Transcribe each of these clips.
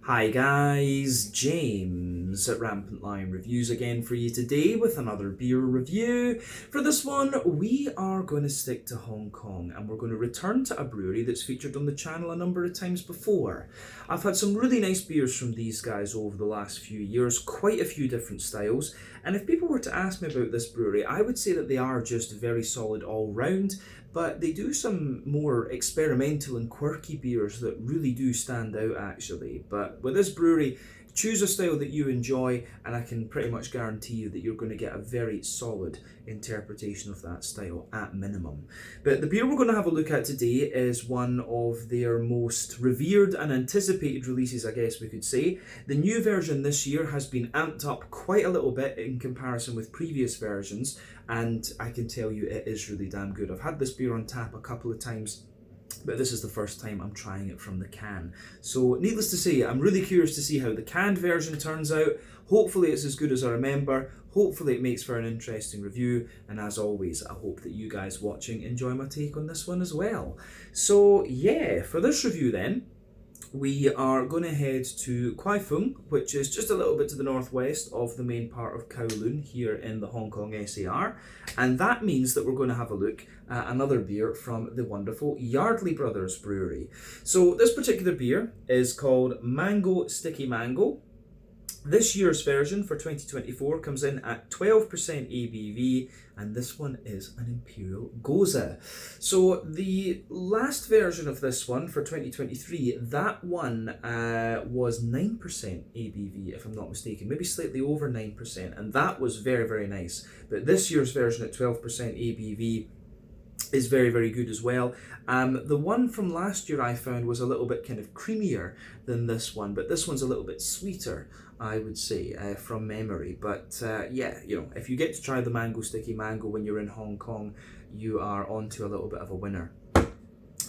Hi guys, James at Rampant Lion Reviews again for you today with another beer review. For this one, we are going to stick to Hong Kong and we're going to return to a brewery that's featured on the channel a number of times before. I've had some really nice beers from these guys over the last few years, quite a few different styles, and if people were to ask me about this brewery, I would say that they are just very solid all round, but they do some more experimental and quirky beers that really do stand out actually. But with this brewery, choose a style that you enjoy and I can pretty much guarantee you that you're going to get a very solid interpretation of that style at minimum. But the beer we're going to have a look at today is one of their most revered and anticipated releases, I guess we could say. The new version this year has been amped up quite a little bit in comparison with previous versions, and I can tell you it is really damn good. I've had this beer on tap a couple of times, but this is the first time I'm trying it from the can. So needless to say, I'm really curious to see how the canned version turns out. Hopefully it's as good as I remember. Hopefully it makes for an interesting review. And as always, I hope that you guys watching enjoy my take on this one as well. So yeah, for this review then, we are going to head to Kwai, which is just a little bit to the northwest of the main part of Kowloon here in the Hong Kong SAR, and that means that we're going to have a look at another beer from the wonderful Yardley Brothers Brewery. So this particular beer is called Mango Sticky Mango. This year's version for 2024 comes in at 12% ABV, and this one is an Imperial Gose. So the last version of this one for 2023, that one was 9% ABV, if I'm not mistaken, maybe slightly over 9%, and that was very, very nice. But this year's version at 12% ABV is very, very good as well. The one from last year I found was a little bit kind of creamier than this one, but this one's a little bit sweeter, I would say, from memory. But yeah, you know, if you get to try the Mango Sticky Mango when you're in Hong Kong, you are onto a little bit of a winner,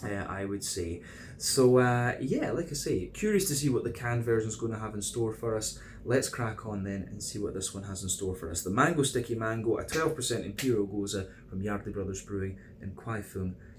I would say. So yeah, like I say, curious to see what the canned version is going to have in store for us. Let's crack on then and see what this one has in store for us. The Mango Sticky Mango, a 12% Imperial Gose from Yardley Brothers Brewing in Kwai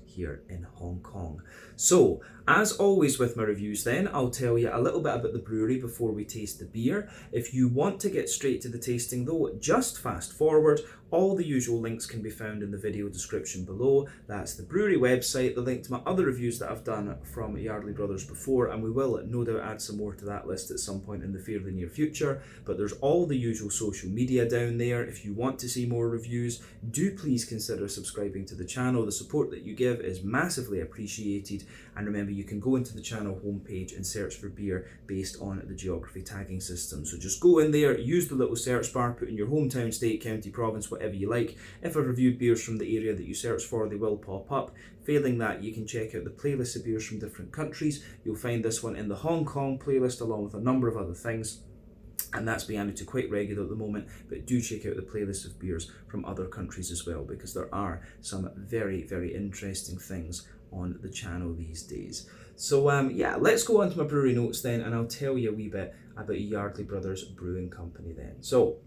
here in Hong Kong. So, as always with my reviews then, I'll tell you a little bit about the brewery before we taste the beer. If you want to get straight to the tasting though, just fast forward. All the usual links can be found in the video description below. That's the brewery website, the link to my other reviews that I've done from Yardley Brothers before, and we will no doubt add some more to that list at some point in the fairly near future. But there's all the usual social media down there. If you want to see more reviews, do please consider subscribing to the channel. The support that you give is massively appreciated, and remember you can go into the channel homepage and search for beer based on the geography tagging system. So just go in there, use the little search bar, put in your hometown, state, county, province, whatever you like. If I've reviewed beers from the area that you search for, they will pop up. Failing that, you can check out the playlist of beers from different countries. You'll find this one in the Hong Kong playlist along with a number of other things, and that's being added to quite regular at the moment. But do check out the playlist of beers from other countries as well, because there are some very, very interesting things on the channel these days. So yeah, let's go on to my brewery notes then, and I'll tell you a wee bit about Yardley Brothers Brewing Company then. So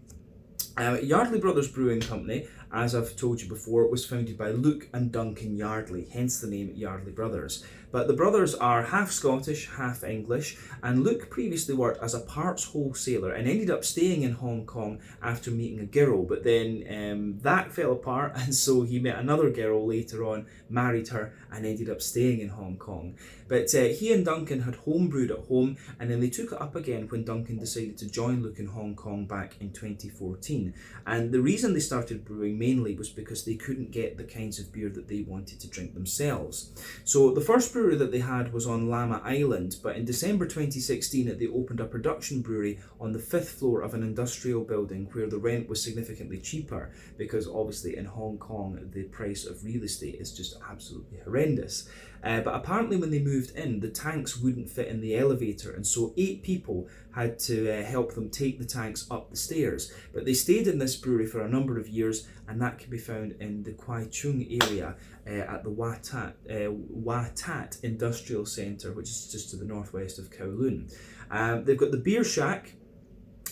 Yardley Brothers Brewing Company, as I've told you before, was founded by Luke and Duncan Yardley, hence the name Yardley Brothers. But the brothers are half Scottish, half English, and Luke previously worked as a parts wholesaler and ended up staying in Hong Kong after meeting a girl, but then that fell apart, and so he met another girl later on, married her, and ended up staying in Hong Kong. But he and Duncan had homebrewed at home, and then they took it up again when Duncan decided to join Luke in Hong Kong back in 2014. And the reason they started brewing mainly was because they couldn't get the kinds of beer that they wanted to drink themselves. So the first brewery that they had was on Llama Island, but in December 2016 they opened a production brewery on the 5th floor of an industrial building where the rent was significantly cheaper, because obviously in Hong Kong the price of real estate is just absolutely horrendous. But apparently when they moved in, the tanks wouldn't fit in the elevator, and so 8 people had to help them take the tanks up the stairs. But they stayed in this brewery for a number of years, and that can be found in the Kwai Chung area at the Wat Tat Industrial Centre, which is just to the northwest of Kowloon. They've got the Beer Shack,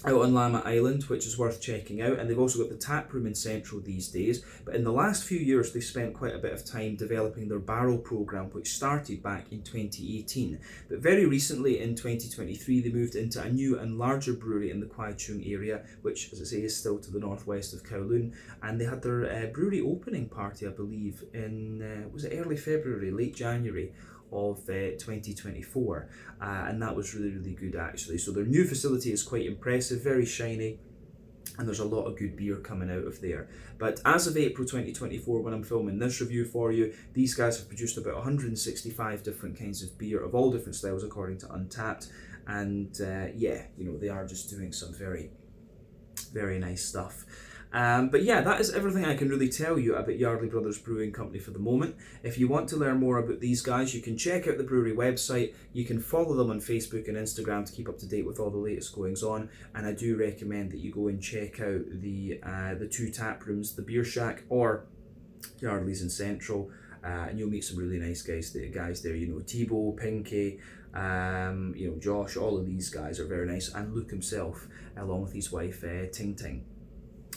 out on Lamma Island, which is worth checking out, and they've also got the tap room in Central these days. But in the last few years, they've spent quite a bit of time developing their barrel program, which started back in 2018. But very recently, in 2023, they moved into a new and larger brewery in the Kwai Chung area, which, as I say, is still to the northwest of Kowloon. And they had their brewery opening party, I believe, in was it early February, late January of 2024, and that was really good actually. So their new facility is quite impressive, very shiny, and there's a lot of good beer coming out of there. But as of April 2024, when I'm filming this review for you, these guys have produced about 165 different kinds of beer of all different styles according to Untappd, and yeah, you know, they are just doing some very nice stuff. But yeah, that is everything I can really tell you about Yardley Brothers Brewing Company for the moment. If you want to learn more about these guys, you can check out the brewery website. You can follow them on Facebook and Instagram to keep up to date with all the latest goings on. And I do recommend that you go and check out the two tap rooms, the Beer Shack or Yardley's in Central, and you'll meet some really nice guys there. You know, Thibaut, Pinky, you know, Josh. All of these guys are very nice, and Luke himself, along with his wife Ting Ting,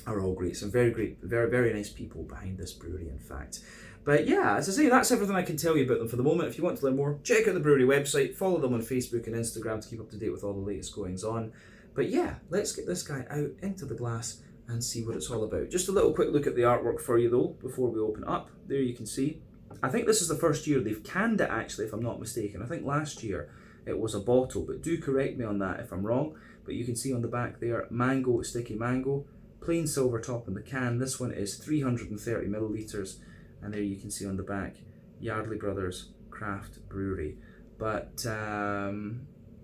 are all great. Some very nice people behind this brewery, in fact. But yeah, as I say, that's everything I can tell you about them for the moment. If you want to learn more, check out the brewery website, follow them on Facebook and Instagram to keep up to date with all the latest goings on. But yeah, let's get this guy out into the glass and see what it's all about. Just a little quick look at the artwork for you though, before we open it up. There you can see. I think this is the first year they've canned it actually, if I'm not mistaken. I think last year it was a bottle, but do correct me on that if I'm wrong. But you can see on the back there, mango, sticky mango. Plain silver top in the can. This one is 330 millilitres, and there you can see on the back, Yardley Brothers Craft Brewery. But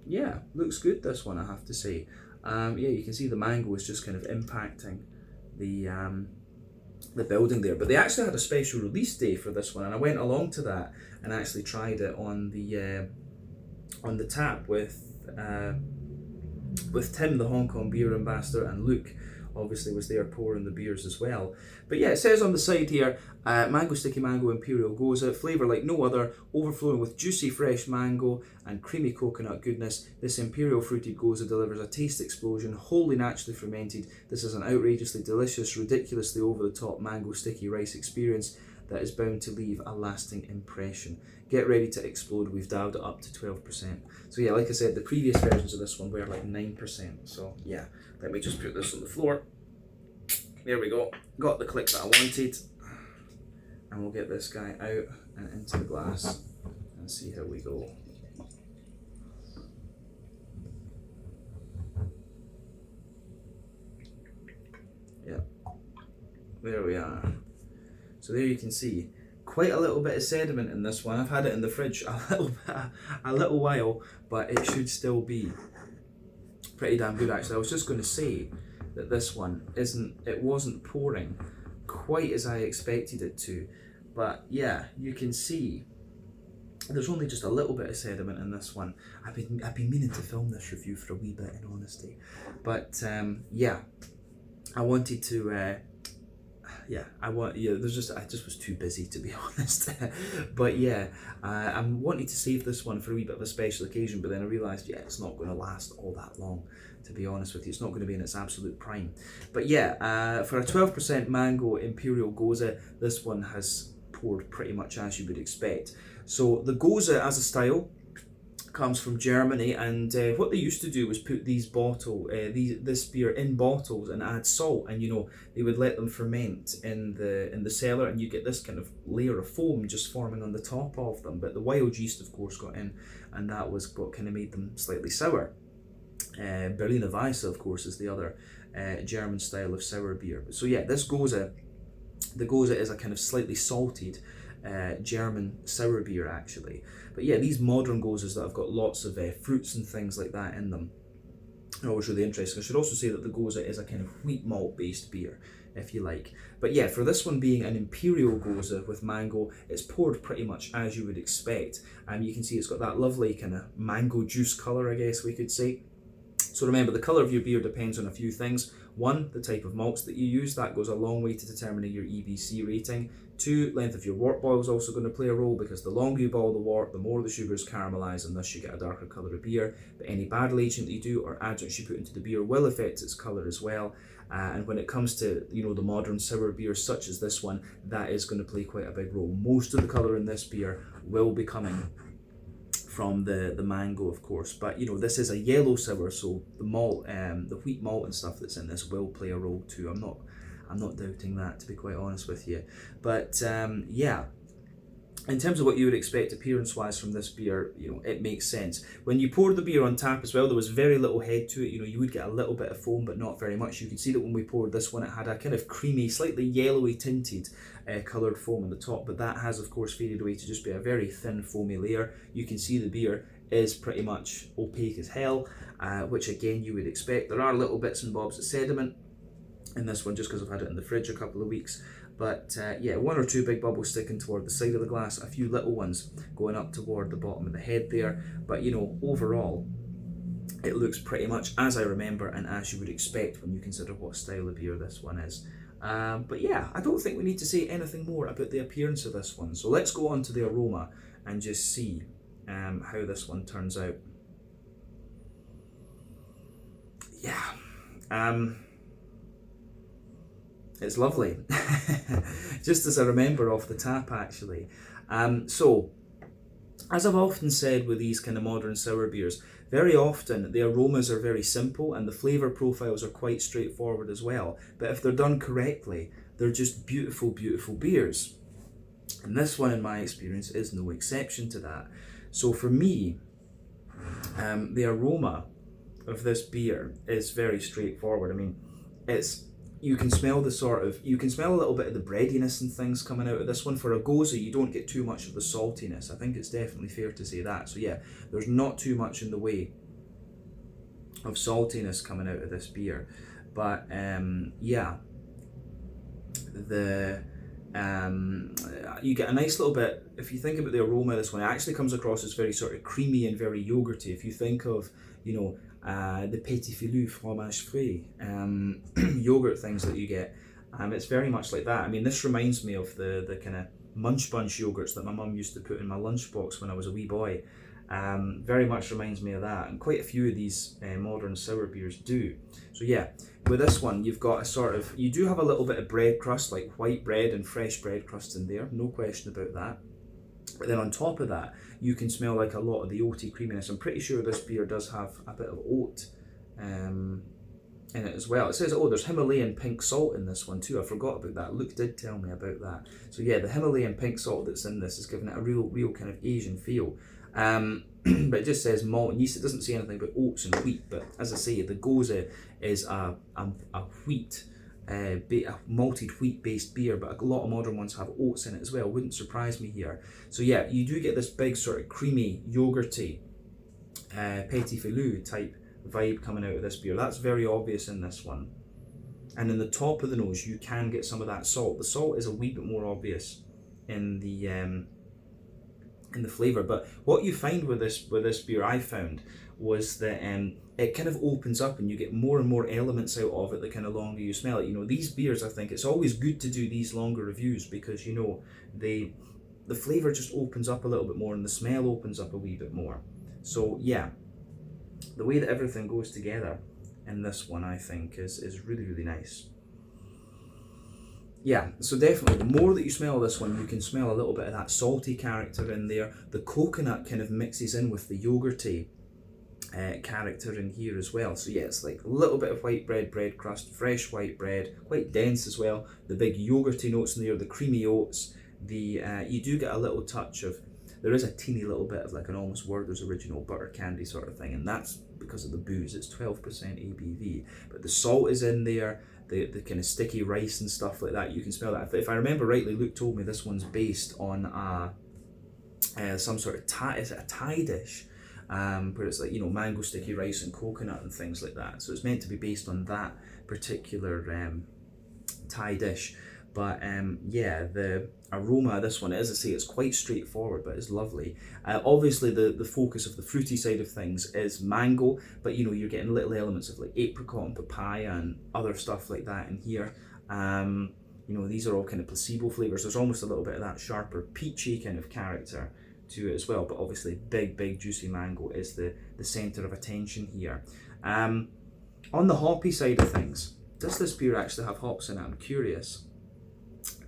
yeah, looks good this one, I have to say. Yeah, you can see the mango is just kind of impacting the building there. But they actually had a special release day for this one, and I went along to that and actually tried it on the tap with Tim, the Hong Kong beer ambassador, and Luke obviously was there pouring the beers as well. But yeah, it says on the side here, mango sticky mango Imperial Gose, flavour like no other, overflowing with juicy fresh mango and creamy coconut goodness. This Imperial fruited Gose delivers a taste explosion, wholly naturally fermented. This is an outrageously delicious, ridiculously over the top mango sticky rice experience that is bound to leave a lasting impression. Get ready to explode. We've dialed it up to 12%. So yeah, like I said, the previous versions of this one were like 9%. So yeah, let me just put this on the floor. There we go. Got the click that I wanted. And we'll get this guy out and into the glass and see how we go. Yeah, there we are. So there you can see quite a little bit of sediment in this one. I've had it in the fridge a little while, but it should still be pretty damn good actually. I was just going to say that this one wasn't pouring quite as I expected it to, but yeah, you can see there's only just a little bit of sediment in this one. I've been meaning to film this review for a wee bit, in honesty, but yeah, I wanted to I just was too busy, to be honest. But yeah, I'm wanting to save this one for a wee bit of a special occasion, but then I realised, yeah, it's not going to last all that long, to be honest with you. It's not going to be in its absolute prime. But yeah, for a 12% mango Imperial Gose, this one has poured pretty much as you would expect. So the Gose as a style comes from Germany, and what they used to do was put this beer in bottles and add salt, and you know, they would let them ferment in the cellar, and you get this kind of layer of foam just forming on the top of them. But the wild yeast, of course, got in, and that was what kind of made them slightly sour. Berliner Weisse, of course, is the other German style of sour beer. So yeah, the Gose is a kind of slightly salted German sour beer actually. But yeah, these modern Goses that have got lots of fruits and things like that in them are always really interesting. I should also say that the Gose is a kind of wheat malt based beer, if you like. But yeah, for this one being an Imperial Gose with mango, it's poured pretty much as you would expect. You can see it's got that lovely kind of mango juice colour, I guess we could say. So remember, the colour of your beer depends on a few things. One, the type of malts that you use, that goes a long way to determining your EBC rating. 2, length of your wort boil is also going to play a role, because the longer you boil the wort, the more the sugars caramelise, and thus you get a darker colour of beer. But any barrel aging that you do or adjuncts you put into the beer will affect its colour as well. And when it comes to, you know, the modern sour beers such as this one, that is going to play quite a big role. Most of the colour in this beer will be coming from the mango, of course, but you know, this is a yellow sour, so the malt, the wheat malt and stuff that's in this will play a role too. I'm not doubting that, to be quite honest with you. But yeah, in terms of what you would expect appearance-wise from this beer, you know, it makes sense. When you poured the beer on tap as well, there was very little head to it. You know, you would get a little bit of foam, but not very much. You can see that when we poured this one, it had a kind of creamy, slightly yellowy tinted coloured foam on the top, but that has, of course, faded away to just be a very thin, foamy layer. You can see the beer is pretty much opaque as hell, which again, you would expect. There are little bits and bobs of sediment in this one, just because I've had it in the fridge a couple of weeks. But yeah, 1 or 2 big bubbles sticking toward the side of the glass, a few little ones going up toward the bottom of the head there. But you know, overall, it looks pretty much as I remember and as you would expect when you consider what style of beer this one is. But yeah, I don't think we need to say anything more about the appearance of this one. So let's go on to the aroma and just see how this one turns out. Yeah. It's lovely, just as I remember off the tap actually. So, as I've often said with these kind of modern sour beers, very often the aromas are very simple and the flavour profiles are quite straightforward as well. But if they're done correctly, they're just beautiful, beautiful beers. And this one, in my experience, is no exception to that. So for me, the aroma of this beer is very straightforward. I mean, you can smell you can smell a little bit of the breadiness and things coming out of this one. For a Gose, you don't get too much of the saltiness. I think it's definitely fair to say that. So yeah, there's not too much in the way of saltiness coming out of this beer. But yeah, you get a nice little bit, if you think about the aroma of this one, it actually comes across as very sort of creamy and very yogurty. If you think of, you know, the petit filou fromage frais yogurt things that you get, it's very much like that. I mean, this reminds me of the kind of munch bunch yogurts that my mum used to put in my lunchbox when I was a wee boy. Very much reminds me of that, and quite a few of these modern sour beers do. So yeah, with this one, you've got a sort of, you do have a little bit of bread crust, like white bread and fresh bread crust in there, no question about that. But then on top of that, you can smell like a lot of the oaty creaminess. I'm pretty sure this beer does have a bit of oat in it as well. It says, oh, there's Himalayan pink salt in this one too. I forgot about that. Luke did tell me about that. So yeah, the Himalayan pink salt that's in this is giving it a real kind of Asian feel. But it just says malt and yeast. It doesn't say anything about oats and wheat. But as I say, the Gose is a wheat, a malted wheat based beer, but a lot of modern ones have oats in it as well. Wouldn't surprise me here. So yeah, you do get this big sort of creamy, yogurty, petit filou type vibe coming out of this beer. That's very obvious in this one. And in the top of the nose, you can get some of that salt. The salt is a wee bit more obvious in the flavour. But what you find with this beer, I found, was that it kind of opens up and you get more and more elements out of it the kind of longer you smell it. You know, these beers, I think it's always good to do these longer reviews because, you know, the flavour just opens up a little bit more and the smell opens up a wee bit more. So yeah, the way that everything goes together in this one, I think, is really, really nice. Yeah, so definitely, the more that you smell this one, you can smell a little bit of that salty character in there. The coconut kind of mixes in with the yogurty character in here as well. So yeah, it's like a little bit of white bread crust, fresh white bread, quite dense as well. The big yogurty notes in there, the creamy oats. You do get a little touch of, there is a teeny little bit of like an almost Werther's Original butter candy sort of thing, and that's because of the booze. It's 12% ABV, but the salt is in there. The kind of sticky rice and stuff like that, you can smell that. If I remember rightly, Luke told me this one's based on some sort of is it a Thai dish, where it's like, you know, mango sticky rice and coconut and things like that. So it's meant to be based on that particular Thai dish. But yeah, the aroma of this one, as I say, it's quite straightforward, but it's lovely. Obviously, the focus of the fruity side of things is mango, but you know, you're getting little elements of like apricot and papaya and other stuff like that in here. you know, these are all kind of placebo flavors. There's almost a little bit of that sharper peachy kind of character to it as well, but obviously big juicy mango is the center of attention here. On the hoppy side of things, does this beer actually have hops in it? I'm curious.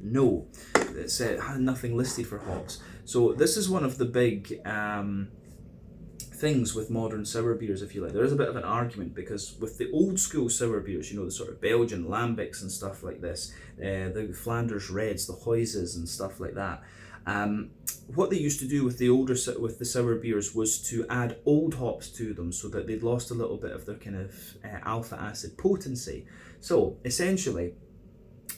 No, it's nothing listed for hops. So this is one of the big things with modern sour beers, if you like. There is a bit of an argument, because with the old school sour beers, you know, the sort of Belgian lambics and stuff like this, the Flanders Reds, the Huises and stuff like that, what they used to do with the sour beers was to add old hops to them, so that they'd lost a little bit of their kind of alpha acid potency. So essentially,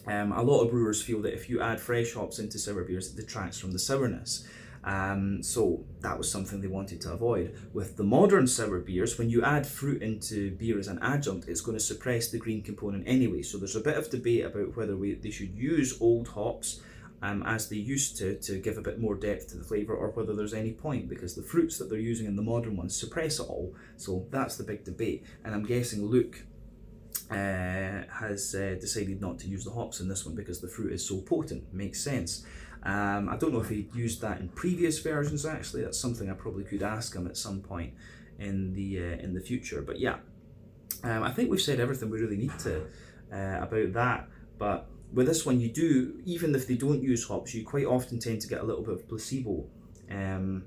a lot of brewers feel that if you add fresh hops into sour beers, it detracts from the sourness. So that was something they wanted to avoid. With the modern sour beers, when you add fruit into beer as an adjunct, it's going to suppress the green component anyway. So there's a bit of debate about whether they should use old hops as they used to give a bit more depth to the flavour, or whether there's any point, because the fruits that they're using in the modern ones suppress it all. So that's the big debate. And I'm guessing Luke has decided not to use the hops in this one because the fruit is so potent. Makes sense. I don't know if he used that in previous versions. Actually, that's something I probably could ask him at some point in the future. But yeah, I think we've said everything we really need to about that. But with this one, you do, even if they don't use hops, you quite often tend to get a little bit of placebo in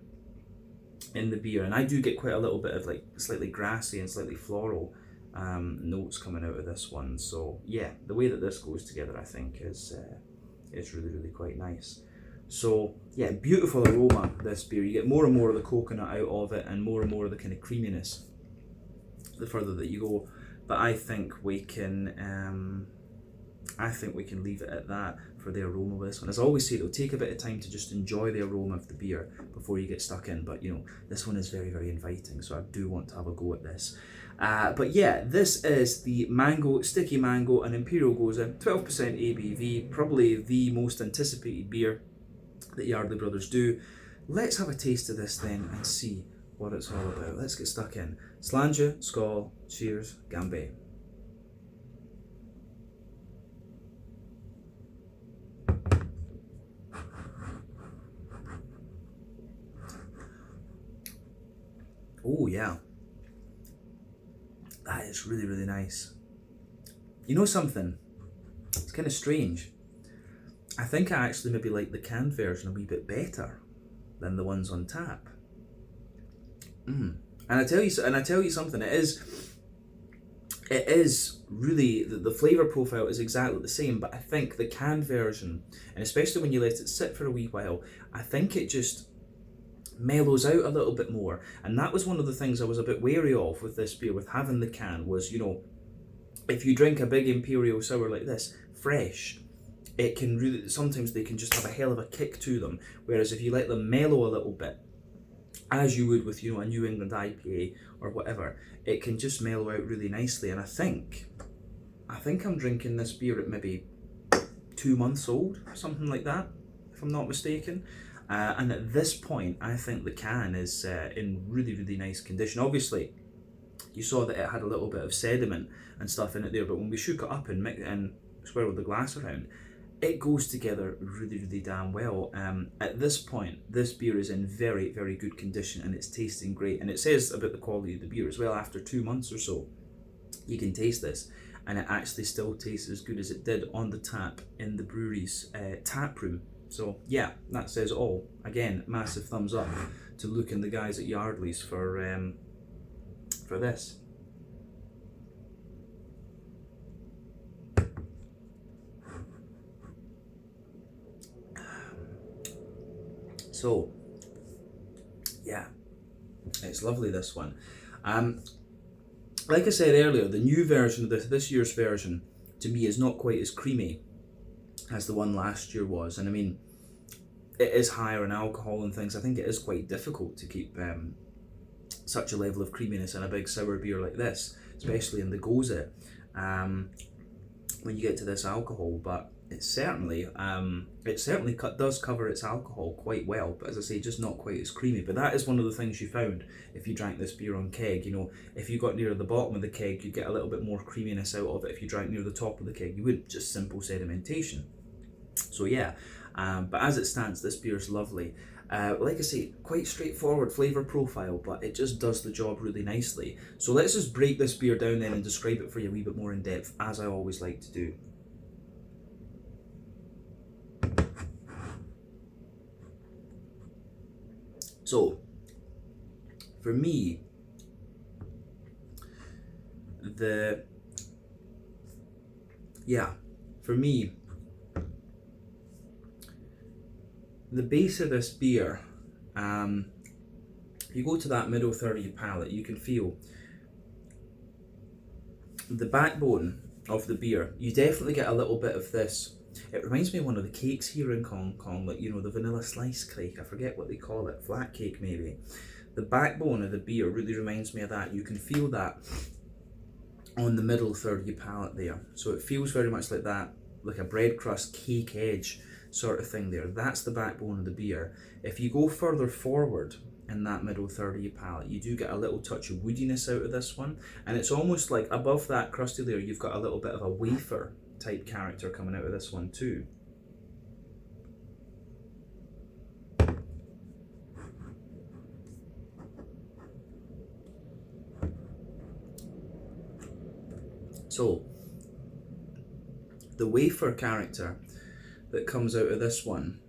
the beer, and I do get quite a little bit of like slightly grassy and slightly floral notes coming out of this one. So yeah, the way that this goes together, I think, is really quite nice. So yeah, beautiful aroma, this beer. You get more and more of the coconut out of it, and more of the kind of creaminess the further that you go. But I think we can leave it at that for the aroma with this one. As I always say, it'll take a bit of time to just enjoy the aroma of the beer before you get stuck in, but you know, this one is very inviting, so I do want to have a go at this. But yeah, this is the Sticky Mango and Imperial Gose, 12% ABV, probably the most anticipated beer that Yardley Brothers do. Let's have a taste of this then and see what it's all about. Let's get stuck in. Slàinte, skål, cheers, Gambé. Oh yeah, that is really nice. You know something? It's kind of strange. I think I actually maybe like the canned version a wee bit better than the ones on tap. And I tell you something. It is really, the flavour profile is exactly the same, but I think the canned version, and especially when you let it sit for a wee while, I think it just mellows out a little bit more. And that was one of the things I was a bit wary of with this beer, with having the can, was, you know, if you drink a big Imperial sour like this fresh, it can really, sometimes they can just have a hell of a kick to them, whereas if you let them mellow a little bit, as you would with, you know, a New England IPA or whatever, it can just mellow out really nicely. And I think I'm drinking this beer at maybe 2 months old, something like that, if I'm not mistaken. And at this point, I think the can is in really nice condition. Obviously, you saw that it had a little bit of sediment and stuff in it there, but when we shook it up and swirled the glass around, it goes together really damn well. At this point, this beer is in very good condition, and it's tasting great. And it says about the quality of the beer as well. After 2 months or so, you can taste this, and it actually still tastes as good as it did on the tap in the brewery's tap room. So yeah, that says it all. Again, massive thumbs up to Luke and the guys at Yardley's for this. So yeah, it's lovely, this one. Like I said earlier, the new version of this year's version to me is not quite as creamy as the one last year was. And I mean, it is higher in alcohol and things. I think it is quite difficult to keep such a level of creaminess in a big sour beer like this, especially in the Gose, when you get to this alcohol. But it certainly does cover its alcohol quite well, but as I say, just not quite as creamy. But that is one of the things you found if you drank this beer on keg. You know, if you got near the bottom of the keg, you get a little bit more creaminess out of it. If you drank near the top of the keg, you wouldn't. Just simple sedimentation. So yeah, but as it stands, this beer is lovely. Like I say, quite straightforward flavour profile, but it just does the job really nicely. So let's just break this beer down then and describe it for you a wee bit more in depth, as I always like to do. So, for me, the base of this beer, if you go to that middle third of your palate, you can feel the backbone of the beer. You definitely get a little bit of this. It reminds me of one of the cakes here in Hong Kong, like, you know, the vanilla slice cake. I forget what they call it, flat cake maybe. The backbone of the beer really reminds me of that. You can feel that on the middle third of your palate there. So it feels very much like that, like a bread crust cake edge sort of thing there. That's the backbone of the beer. If you go further forward in that middle third of your palate, you do get a little touch of woodiness out of this one, and it's almost like above that crusty layer you've got a little bit of a wafer type character coming out of this one too. So the wafer character that comes out of this one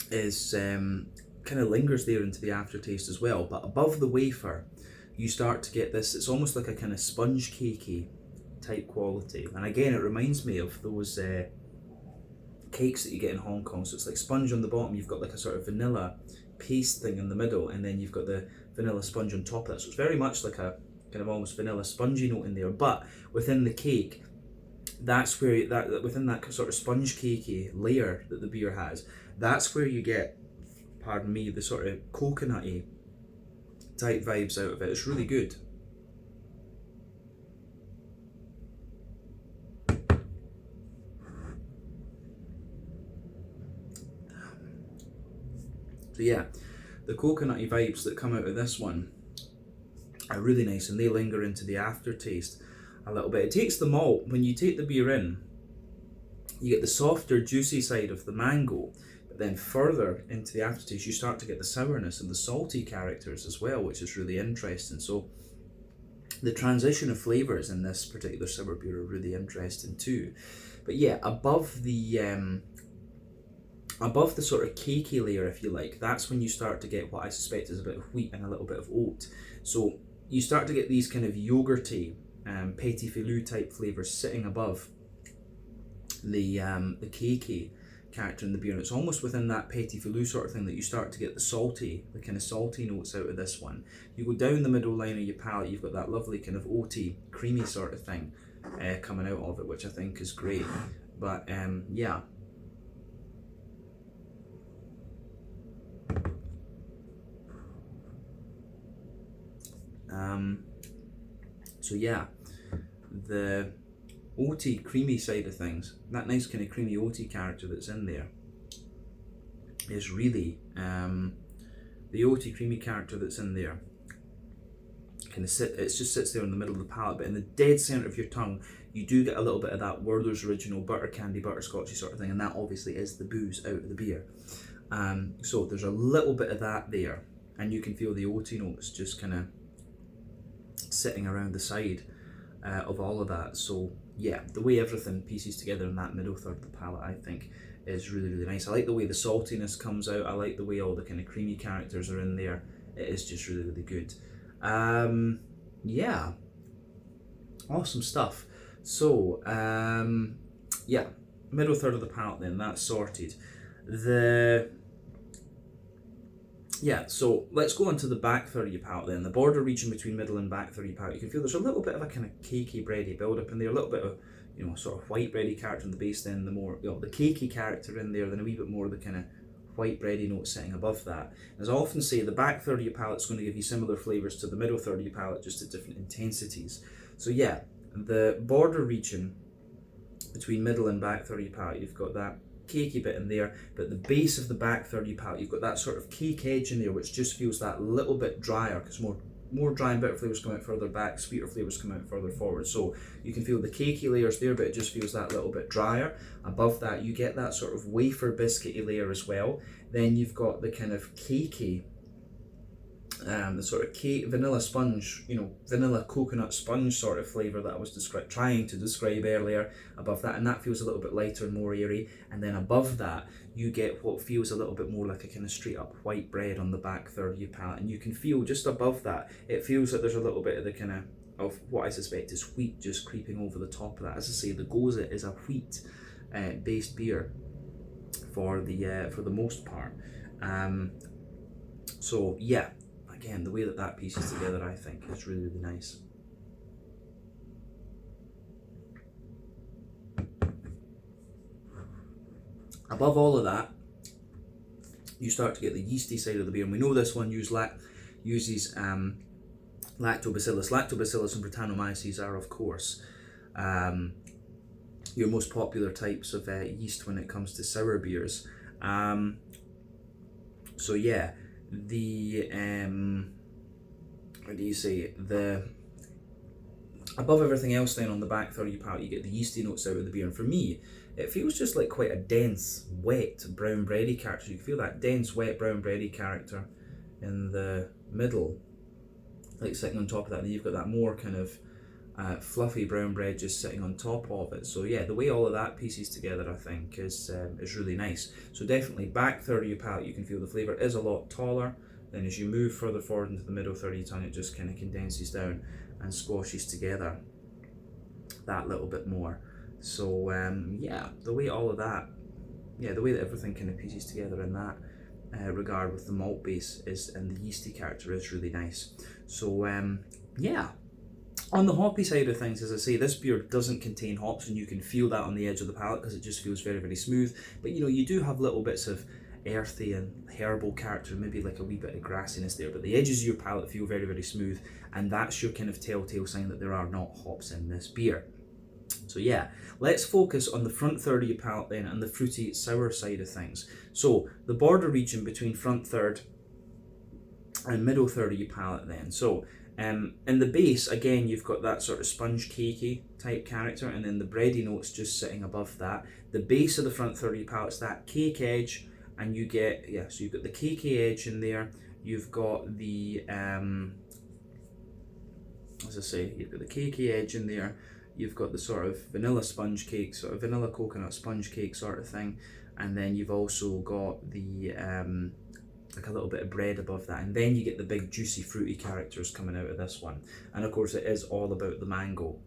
is kind of lingers there into the aftertaste as well, but above the wafer you start to get this, it's almost like a kind of sponge cakey type quality, and again it reminds me of those cakes that you get in Hong Kong. So it's like sponge on the bottom, you've got like a sort of vanilla paste thing in the middle, and then you've got the vanilla sponge on top of that. So it's very much like a kind of almost vanilla spongy note in there, but within the cake, that's where within that sort of sponge cakey layer that the beer has, that's where you get, pardon me, the sort of coconutty type vibes out of it. It's really good. So yeah, the coconutty vibes that come out of this one are really nice, and they linger into the aftertaste a little bit. It takes the malt, when you take the beer in, you get the softer juicy side of the mango, but then further into the aftertaste you start to get the sourness and the salty characters as well, which is really interesting. So the transition of flavours in this particular sour beer are really interesting too. But yeah, above the sort of cakey layer, if you like, that's when you start to get what I suspect is a bit of wheat and a little bit of oat. So you start to get these kind of yogurty, petit filou type flavours sitting above the cakey character in the beer, and it's almost within that petit filou sort of thing that you start to get the kind of salty notes out of this one. You go down the middle line of your palate, you've got that lovely kind of oaty, creamy sort of thing coming out of it, which I think is great. But yeah. So yeah, the oaty, creamy side of things, that nice kind of creamy oaty character that's in there is really, the oaty, creamy character that's in there kind of it just sits there in the middle of the palate, but in the dead centre of your tongue, you do get a little bit of that Werther's Original butter candy, butterscotchy sort of thing, and that obviously is the booze out of the beer. So there's a little bit of that there, and you can feel the oaty notes just kind of sitting around the side of all of that. So yeah, the way everything pieces together in that middle third of the palate, I think, is really, really nice. I like the way the saltiness comes out. I like the way all the kind of creamy characters are in there. It is just really, really good. Yeah, awesome stuff. So yeah, middle third of the palate then, that's sorted. Yeah, so let's go on to the back third of your palate then. The border region between middle and back third of your palate, you can feel there's a little bit of a kind of cakey bready build up in there, a little bit of, you know, sort of white bready character in the base, then the more, you know, the cakey character in there, then a wee bit more of the kind of white bready note sitting above that. As I often say, the back third of your palate is going to give you similar flavours to the middle third of your palate, just at different intensities. So yeah, the border region between middle and back third of your palate, you've got that cakey bit in there, but the base of the back third of your palate, you've got that sort of cake edge in there, which just feels that little bit drier, because more more dry and bitter flavours come out further back, sweeter flavours come out further forward. So you can feel the cakey layers there, but it just feels that little bit drier. Above that, you get that sort of wafer biscuity layer as well. Then you've got the kind of cakey, the sort of cake, vanilla sponge, vanilla coconut sponge sort of flavour that I was trying to describe earlier above that, and that feels a little bit lighter and more airy. And then above that, you get what feels a little bit more like a kind of straight up white bread on the back third of your palate, and you can feel just above that, it feels like there's a little bit of the kind of what I suspect is wheat just creeping over the top of that. As I say, the Gose is a wheat based beer for the most part. So yeah, again, the way that pieces together, I think, is really, really nice. Above all of that, you start to get the yeasty side of the beer, and we know this one uses lactobacillus. Lactobacillus and Brettanomyces are, of course, your most popular types of yeast when it comes to sour beers. So yeah, above everything else then on the back third of your palate, you get the yeasty notes out of the beer, and for me, it feels just like quite a dense, wet, brown bready character. You can feel that dense, wet, brown bready character in the middle, like sitting on top of that, and then you've got that more kind of fluffy brown bread just sitting on top of it. So yeah, the way all of that pieces together, I think, is really nice. So definitely back third of your palate, you can feel the flavour is a lot taller. Then as you move further forward into the middle third of your tongue, it just kind of condenses down and squashes together that little bit more. So yeah, the way that everything kind of pieces together in that regard with the malt base and the yeasty character is really nice. So yeah. On the hoppy side of things, as I say, this beer doesn't contain hops, and you can feel that on the edge of the palate because it just feels very, very smooth. But you do have little bits of earthy and herbal character, maybe like a wee bit of grassiness there, but the edges of your palate feel very, very smooth, and that's your kind of telltale sign that there are not hops in this beer. So yeah, let's focus on the front third of your palate then and the fruity sour side of things. So the border region between front third and middle third of your palate then. So in the base, again, you've got that sort of sponge cakey type character, and then the bready notes just sitting above that. The base of the front third of your palate is that cake edge, and you get, so you've got the cakey edge in there, you've got the, as I say, you've got the cakey edge in there, you've got the sort of vanilla sponge cake, sort of vanilla coconut sponge cake sort of thing, and then you've also got the, like a little bit of bread above that, and then you get the big juicy fruity characters coming out of this one. And of course it is all about the mango.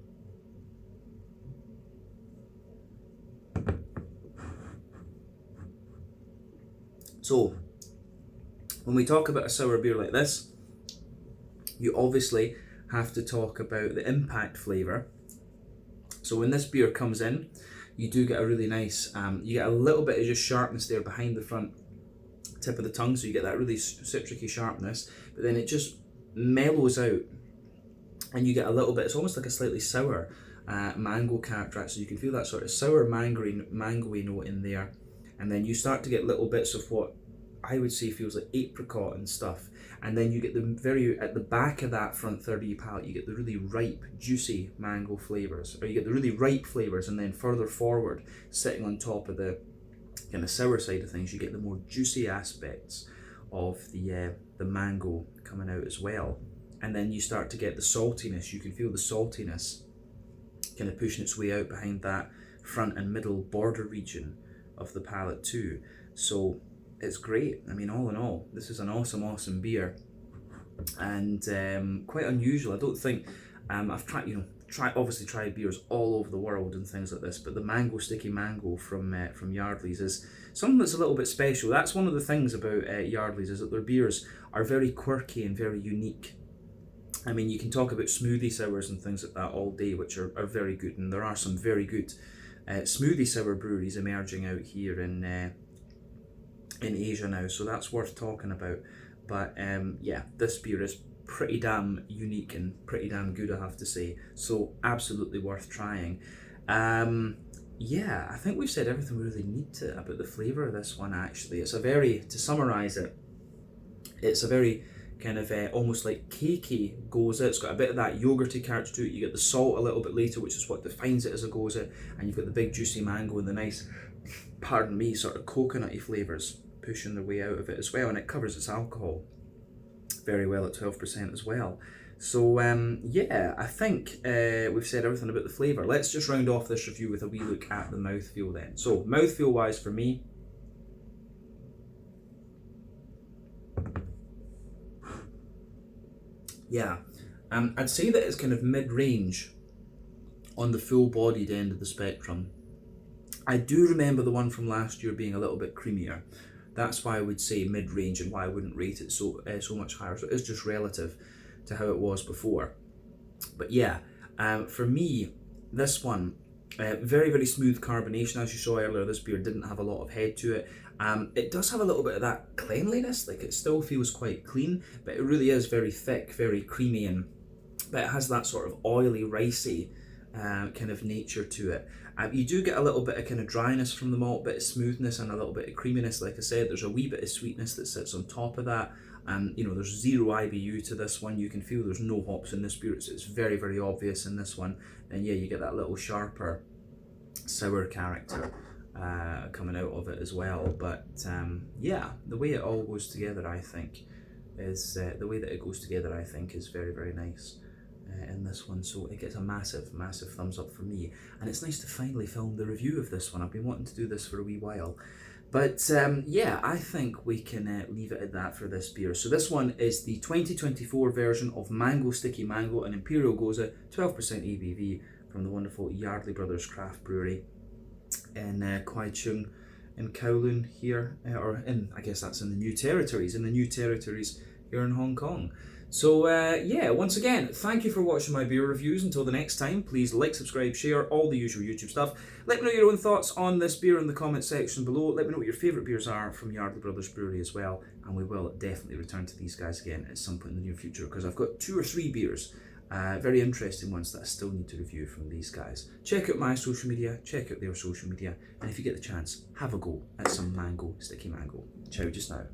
So when we talk about a sour beer like this, you obviously have to talk about the impact flavour. So when this beer comes in, you do get a really nice, you get a little bit of just sharpness there behind the front tip of the tongue, so you get that really citricy sharpness, but then it just mellows out and you get a little bit, it's almost like a slightly sour mango character, so you can feel that sort of sour mangoey note in there, and then you start to get little bits of what I would say feels like apricot and stuff, and then you get at the back of that front third of your palate, you get the really ripe, juicy mango flavours, or you get the really ripe flavours, and then further forward, sitting on top of the kind of sour side of things, you get the more juicy aspects of the mango coming out as well. And then you start to get the saltiness, you can feel the saltiness kind of pushing its way out behind that front and middle border region of the palate too. So it's great. I mean, all in all, this is an awesome beer, and quite unusual. I don't think I've obviously tried beers all over the world and things like this, but the sticky mango from Yardley's is something that's a little bit special. That's one of the things about Yardley's, is that their beers are very quirky and very unique. I mean, you can talk about smoothie sours and things like that all day, which are very good, and there are some very good smoothie sour breweries emerging out here in Asia now, so that's worth talking about. But yeah, this beer is pretty damn unique and pretty damn good, I have to say, so absolutely worth trying. Yeah, I think we've said everything we really need to about the flavour of this one. Actually, to summarise it, it's a very kind of almost like cakey Gose. It's got a bit of that yogurty character to it. You get the salt a little bit later, which is what defines it as a Gose, and you've got the big juicy mango and the nice, pardon me, sort of coconutty flavours pushing their way out of it as well, and it covers its alcohol very well at 12% as well. So yeah, I think we've said everything about the flavour. Let's just round off this review with a wee look at the mouthfeel then. So mouthfeel wise for me, yeah, I'd say that it's kind of mid-range on the full-bodied end of the spectrum. I do remember the one from last year being a little bit creamier. That's why I would say mid-range and why I wouldn't rate it so much higher. So it's just relative to how it was before. But yeah, for me, this one, very, very smooth carbonation. As you saw earlier, this beer didn't have a lot of head to it. It does have a little bit of that cleanliness, like it still feels quite clean, but it really is very thick, very creamy, but it has that sort of oily, ricey kind of nature to it. You do get a little bit of kind of dryness from the malt, bit of smoothness and a little bit of creaminess. Like I said, there's a wee bit of sweetness that sits on top of that. You know, there's 0 IBU to this one. You can feel there's no hops in this beer. It's very, very obvious in this one. And yeah, you get that little sharper, sour character coming out of it as well. But yeah, the way it all goes together, I think, is very, very nice in this one. So it gets a massive, massive thumbs up for me. And it's nice to finally film the review of this one. I've been wanting to do this for a wee while. But yeah, I think we can leave it at that for this beer. So this one is the 2024 version of Mango Sticky Mango, an Imperial Gose, 12% ABV from the wonderful Yardley Brothers Craft Brewery in Kwai, Chung in Kowloon here, or in, I guess that's in the New Territories, here in Hong Kong. So yeah, once again, thank you for watching my beer reviews. Until the next time, please like, subscribe, share, all the usual YouTube stuff. Let me know your own thoughts on this beer in the comment section below. Let me know what your favourite beers are from Yardley Brothers Brewery as well. And we will definitely return to these guys again at some point in the near future, because I've got 2 or 3 beers, very interesting ones that I still need to review from these guys. Check out my social media, check out their social media, and if you get the chance, have a go at some Mango Sticky Mango. Ciao just now.